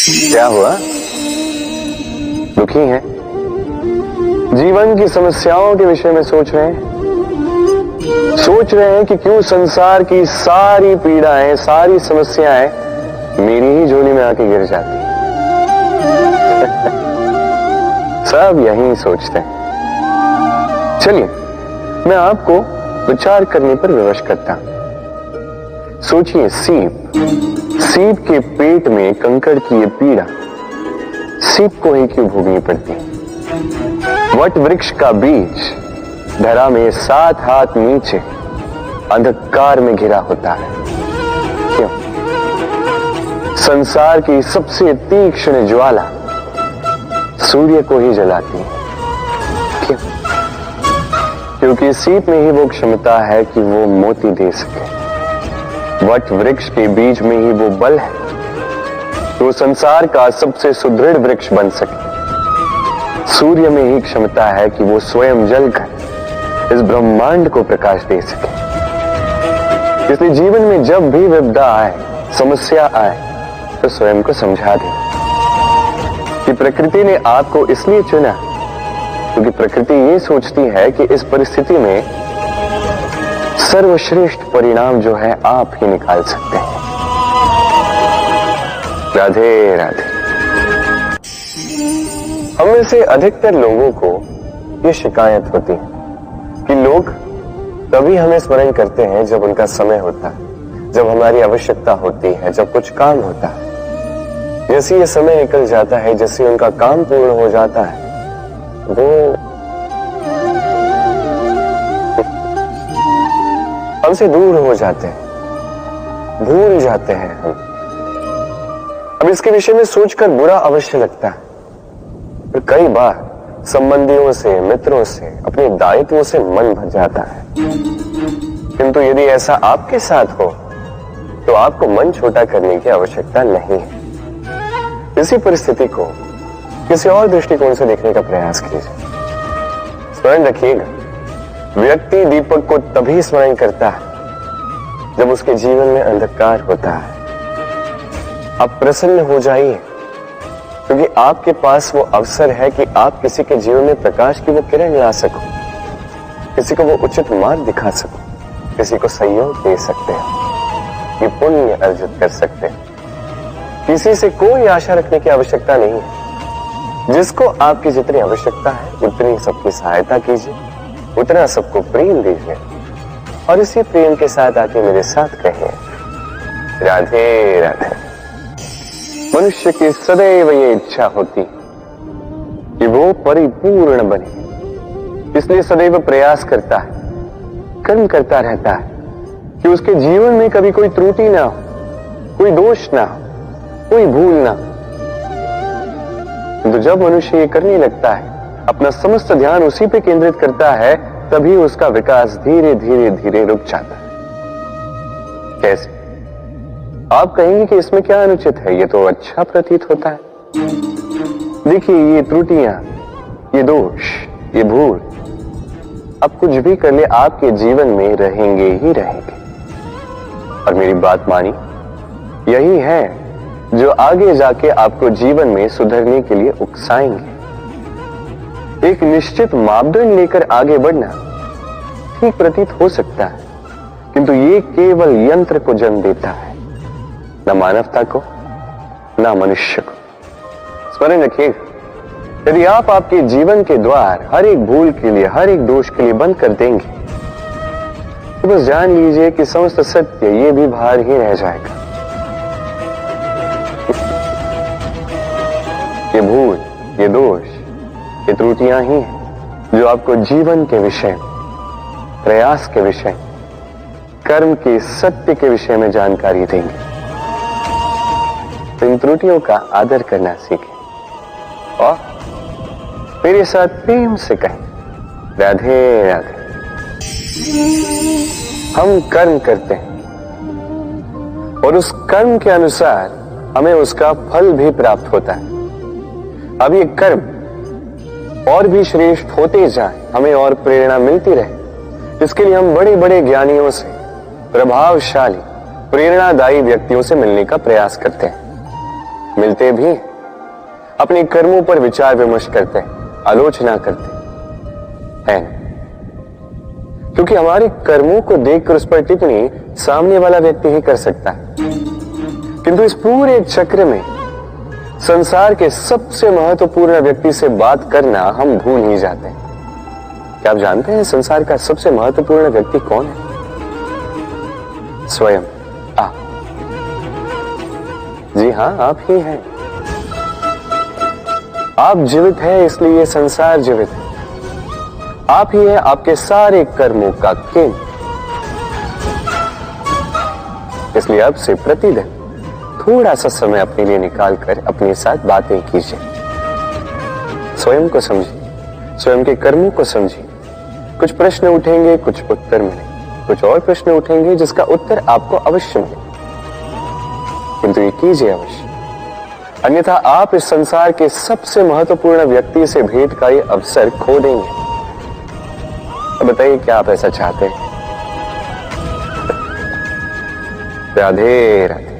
क्या हुआ? दुखी हैं? जीवन की समस्याओं के विषय में सोच रहे हैं? सोच रहे हैं कि क्यों संसार की सारी पीड़ाएं, सारी समस्याएं मेरी ही झोली में आके गिर जाती हैं। सब यही सोचते हैं। चलिए, मैं आपको विचार करने पर विवश करता हूं। सोचिए, सीप के पेट में कंकड़ की ये पीड़ा सीप को ही क्यों भोगनी पड़ती है? वट वृक्ष का बीज धरा में 7 हाथ नीचे अंधकार में घिरा होता है। क्यों? संसार की सबसे तीक्ष्ण ज्वाला सूर्य को ही जलाती है। क्यों? क्योंकि सीप में ही वो क्षमता है कि वो मोती दे सके। वट वृक्ष के बीज में ही वो बल है तो संसार का सबसे सुदृढ़ वृक्ष बन सके। सूर्य में ही क्षमता है कि वो स्वयं जलकर इस ब्रह्मांड को प्रकाश दे सके। इसलिए जीवन में जब भी विपदा आए, समस्या आए, तो स्वयं को समझा दे कि प्रकृति ने आपको इसलिए चुना क्योंकि प्रकृति ये सोचती है कि इस परिस्थिति में सर्वश्रेष्ठ परिणाम जो है आप ही निकाल सकते हैं। राधे राधे। हम में से अधिकतर लोगों को ये शिकायत होती है कि लोग तभी हमें स्मरण करते हैं जब उनका समय होता है, जब हमारी आवश्यकता होती है, जब कुछ काम होता है। जैसे ये समय निकल जाता है, जैसे उनका काम पूर्ण हो जाता है, वो हमसे दूर हो जाते हैं, भूल जाते हैं हम। अब इसके विषय में सोचकर बुरा अवश्य लगता है, पर कई बार संबंधियों से, मित्रों से, अपने दायित्वों से मन भर जाता है। किंतु यदि ऐसा आपके साथ हो तो आपको मन छोटा करने की आवश्यकता नहीं है। इसी परिस्थिति को किसी और दृष्टिकोण से देखने का प्रयास कीजिए। स्मरण रखिएगा, व्यक्ति दीपक को तभी स्मरण करता है जब उसके जीवन में अंधकार होता है। आप प्रसन्न हो जाइए क्योंकि आपके पास वो अवसर है कि आप किसी के जीवन में प्रकाश की वो किरण ला सको, किसी को वो उचित मार्ग दिखा सको, किसी को सहयोग दे सकते हैं, ये पुण्य अर्जित कर सकते हैं। किसी से कोई आशा रखने की आवश्यकता नहीं है। जिसको आपकी जितनी आवश्यकता है उतनी सबकी सहायता कीजिए, उतना सबको प्रेम दीजिए और इसी प्रेम के साथ आके मेरे साथ कहिए, राधे राधे। मनुष्य की सदैव ये इच्छा होती कि वो परिपूर्ण बने, इसलिए सदैव प्रयास करता है, कर्म करता रहता है कि उसके जीवन में कभी कोई त्रुटि ना हो, कोई दोष ना हो, कोई भूल ना हो। तो जब मनुष्य ये करने लगता है, अपना समस्त ध्यान उसी पे केंद्रित करता है, तभी उसका विकास धीरे धीरे धीरे रुक जाता है। कैसे? आप कहेंगे कि इसमें क्या अनुचित है, ये तो अच्छा प्रतीत होता है। देखिए, ये त्रुटियां, ये दोष, ये भूल अब कुछ भी कर ले आपके जीवन में रहेंगे ही रहेंगे। और मेरी बात मानी, यही है जो आगे जाके आपको जीवन में सुधरने के लिए उकसाएंगे। एक निश्चित मापदंड लेकर आगे बढ़ना ठीक प्रतीत हो सकता है, किंतु ये केवल यंत्र को जन्म देता है, न मानवता को, न मनुष्य को। स्मरण रखिएगा, यदि आप आपके जीवन के द्वार हर एक भूल के लिए, हर एक दोष के लिए बंद कर देंगे, तो बस जान लीजिए कि समस्त सत्य ये भी बाहर ही रह जाएगा। ये भूल, ये दोष, ये त्रुटियां ही हैं जो आपको जीवन के विषय, प्रयास के विषय, कर्म के सत्य के विषय में जानकारी देंगे। इन त्रुटियों का आदर करना सीखें और मेरे साथ प्रेम से कहें, राधे राधे। हम कर्म करते हैं और उस कर्म के अनुसार हमें उसका फल भी प्राप्त होता है। अब ये कर्म और भी श्रेष्ठ होते जाए, हमें और प्रेरणा मिलती रहे, इसके लिए हम बड़े बड़े ज्ञानियों से, प्रभावशाली, प्रेरणादायी व्यक्तियों से मिलने का प्रयास करते हैं। मिलते भी अपने कर्मों पर विचार विमर्श करते हैं, आलोचना करते हैं, क्योंकि हमारे कर्मों को देखकर उस पर टिप्पणी सामने वाला व्यक्ति ही कर सकता है। किंतु इस पूरे चक्र में संसार के सबसे महत्वपूर्ण व्यक्ति से बात करना हम भूल ही जाते हैं। क्या आप जानते हैं संसार का सबसे महत्वपूर्ण व्यक्ति कौन है? स्वयं आप। जी हां, आप ही हैं। आप जीवित हैं, इसलिए ये संसार जीवित है। आप ही है आपके सारे कर्मों का केंद्र। इसलिए अब से प्रतिदिन थोड़ा सा समय अपने लिए निकालकर अपने साथ बातें कीजिए। स्वयं को समझिए, स्वयं के कर्मों को समझिए। कुछ प्रश्न उठेंगे, कुछ उत्तर मिलेंगे, कुछ और प्रश्न उठेंगे जिसका उत्तर आपको अवश्य मिले, किंतु ये कीजिए अवश्य, अन्यथा आप इस संसार के सबसे महत्वपूर्ण व्यक्ति से भेंट का ये अवसर खो देंगे। तो बताइए, क्या आप ऐसा चाहते हैं? राधे राधे।